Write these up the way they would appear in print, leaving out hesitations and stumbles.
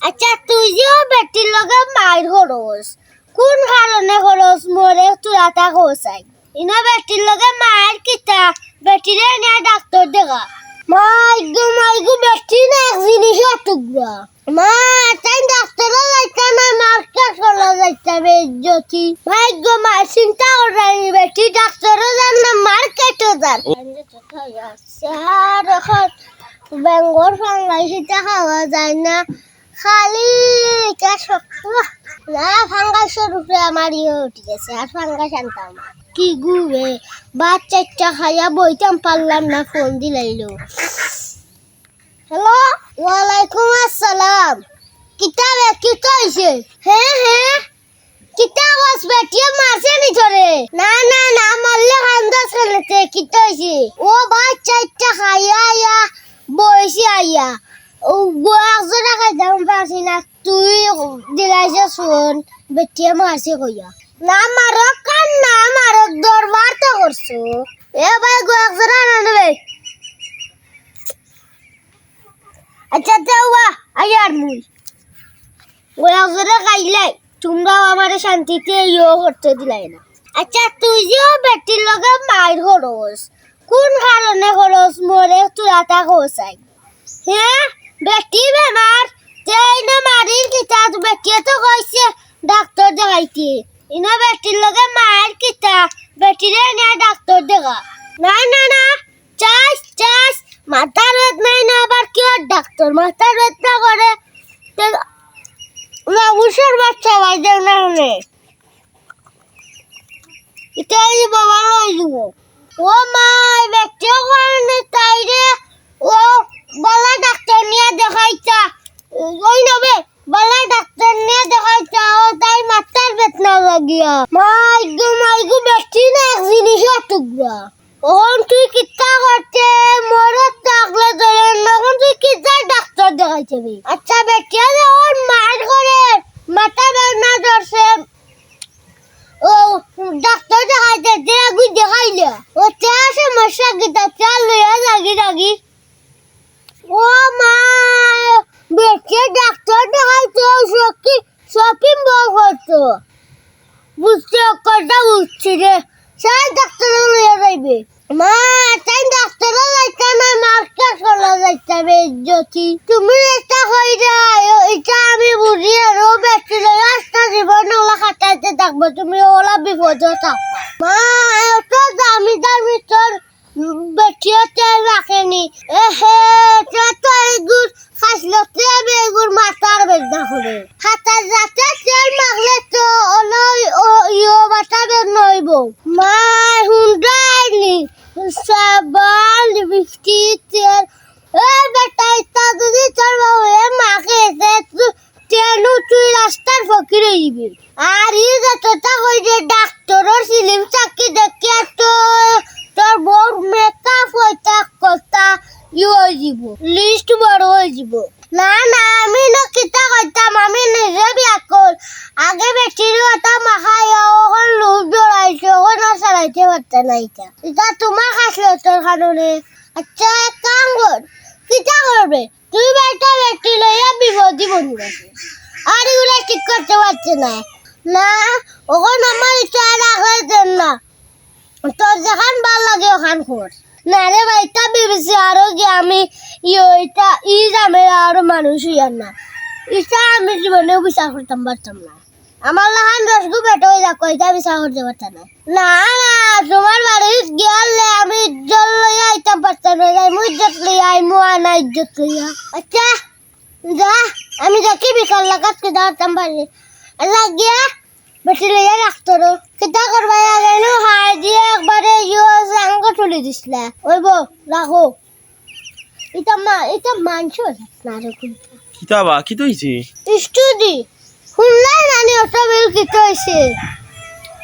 আচ্ছা তুই যে বেটির লগে মাইর হরস কোন কারণে হরস মোরে তুলাটা কোসাই ইনা বেটির লগে মাইর কিতা বেটিরে নিয়ে ডাক্তার দেখা মাইগো বেটি না এক জিনিস টুকরা মা তাই ডাক্তার লাইতা না মাস্টার চলা যাইতা বেজ্জতি মাইগো মা চিন্তা করাই বেটি ডাক্তার জান না মার্কেটে যান আর এখন বেঙ্গল ফাঙ্গাই সেটা খাওয়া যায় না খালি না ফাঙ্গাসের উপরে আমার উঠে গেছে আর ফাঙ্গাস আনতাম কি গুবে বাচ্চাটা খাইয়া বইতাম পারলাম না ফোন দিলাইলো হ্যালো ওয়ালাইকুম আসসালাম কিতাবে কিতা হইছে হ্যাঁ কিতা বাস বেটিয়ে মারছে নি ধরে না মারলে খান্দাস খেলেছে কিতা হইছে ও বাচ্চাটা খাইয়া আয়া বইছি আইয়া ও গোয়াজরা খাইতাম পারছি না তুই দিলাইছে শুন বেটিয়ে মারছে কইয়া না মারক কান না মারক দরবার তো করছো এ ভাই গোয়াজরা না নেবে আচ্ছা দেওয়া আয়ার মুই গোয়াজরা খাইলাই তোমরাও আমার শান্তিতে ইয়ে করতে দিলাই না আচ্ছা তুই যে বেটির লগে মাইর হরস কোন কারণে হরস মোরে তুলাটা কোসাই হ্যাঁ বেটি বেমার তেই না মারির কিতা বেটিয়ে তো কইছে ডাক্তার দেখাইতে ইনা বেটির লগে মায়ের কিতা বেটিরে নিয়ে ডাক্তার দেখা না চাস মাথার বেদনা না আবার কি ডাক্তার মাথার বেদনা করে লাগুসের বাচ্চা ভাই দেখ না হলে এটাই বাবা লই যাব ও মা বেটিও করে তাই রে ও বলা ডাক্তার নিয়ে দেখাইতা ওই নবে বলা ডাক্তার নিয়ে দেখাইতা ও তাই মাথার বেদনা লাগিয়া মাইগো বেটি না এক জিনিস টুকরা ওহন তুই কিতা করতে মরে থাকলে ধরে নখন তুই কিতা ডাক্তার দেখাইছিবি আচ্ছা বেটিয়া যখন মার করে মাথা বেদনা ধরছে ও ডাক্তার দেখাইতে দেগুই দেখাইলে ও চা সমস্যা কিতা চাল লইয়া লাগি ও মা বেটে ডাক্তার দেখাইতে শপিং মল করতো বুঝতে কথা বুঝছি রে সাই ডাক্তার লইয়া যাইবে মা তাই ডাক্তার লাইতা না মাস্টার চলা যাইতা বেজ্জতি তুমি এটা হই যায় এটা আমি বুঝি আর ও বেটি রাস্তা জীবন ওলা খাটাইতে থাকবো তুমি ওলা বিপদে থাকবা মা তো দামি তোর বেটিও তেল রাখেনি এহে তো এগুর খাসলতে বেগুর মাথার বেদনা করে হাতার যাতে তেল মাখলে তো ইয়ো মাথা বেদনা হইব মা হুন্ডাইনি সাবান বিস্কিট তেল এ বেটা ইতা যদি তোর বাবু মাকে তেল তুই রাস্তার ফকির হইবি আর ই যতটা হই যে ডাক্তারের সিলিম চাকি দেখিয়া তো তোর বউ মেকআপ হইতা কথা হয়ে যাব লিস্ট বড় হয়ে যাব না আমি না কিতা কইতাম আমি নিজে বিয়া কর আগে বেটির কথা মাখাই ওখন লুজ জড়াইছে ওখন আর চালাইতে পারতে না এটা তোমার খাসলে তোর কারণে আচ্ছা এক কাম কর কিতা করবে তুই বেটি লইয়া বিপদি বন্ধু আছে আর এগুলো ঠিক করতে পারছে না ওখন আমার ইচ্ছা রাখলে দেন না তোর যেখান ভাল লাগে ওখান কর না রে ভাই তা ভেবেছি আরো কি আমি যাবে আরো মানুষ হইয়ার না ইচ্ছা আমি জীবনেও বিচার করতাম পারতাম না আমার লাহান রসগু বেটো হয়ে যাক কইতা বিচার করতে পারতাম না তোমার বাড়ির গেলে আমি ইজ্জত লইয়া আইতাম পারতাম না মুই ইজ্জত লইয়া আইমু আনা ইজ্জত লইয়া আচ্ছা যা আমি দেখি বিকাল লাগাত দাঁড়াতাম পারি লাগিয়া বেটি লইয়া ডাক্তার কিতা করবা গেল হাই দিয়ে একবারে সাঙ্গ তুলে দিছিলা ওইব রাখো এটা মানছ না রে কিতাবা কি হইছে স্টুডি শুনলাই নানি অত বিল কি হইছে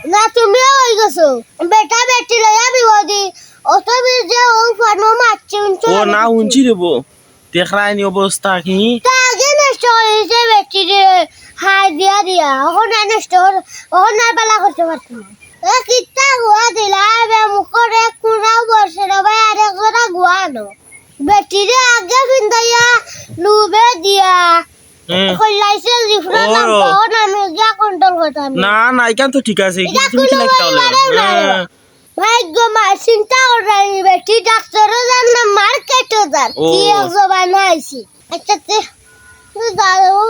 না তুমিও হই গেছো বেটা বেটি লইয়া বিবদি অত বিল যে ও ফানো মারছে ও না উঞ্চি দেব দেখরাইনি অবস্থা কি তা আগে নষ্ট হয়েছে বেটি রে হাই দিয়া ওখানে নষ্ট ওখানে বেলা করতে পারছি না কিতা গুয়া দিলা মুখরে কুড়াও বসে রবে আরে গোড়া গুয়ানো বেটি রে আগে ফিন্দাইয়া লুবে দিয়া হ্যাঁ। এখন লাইসেন্স ডিফারেন্ট ও। নাম তখন আমি গিয়া কন্ট্রোল করতাম না না এখান তো ঠিক আছে এটা তুমি কি কোনো লাগতে হলে বাড়ি বাড়াও না। ভাগ্য মা চিন্তা করাই বেটি ডাক্তারও যান না মার্কেটও যান ও। কি এক জবান আইছি আচ্ছা তুই দাও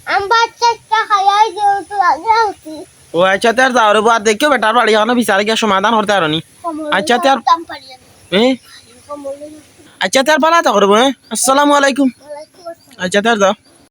আমি বাচ্চাটা খাইয়াই দেও তো আগে আছি ও আচ্ছা তার যাও রে বাদ দেখো বেটার বাড়ি এখন বিচারে গিয়ে সমাধান করতে আর নি আচ্ছা তার দাম পারিয়া হ্যাঁ কমলে আচ্ছা তার বালা তা করবো হ্যাঁ আসসালামু আলাইকুম ওয়ালাইকুম আসসালাম আচ্ছা তার যাও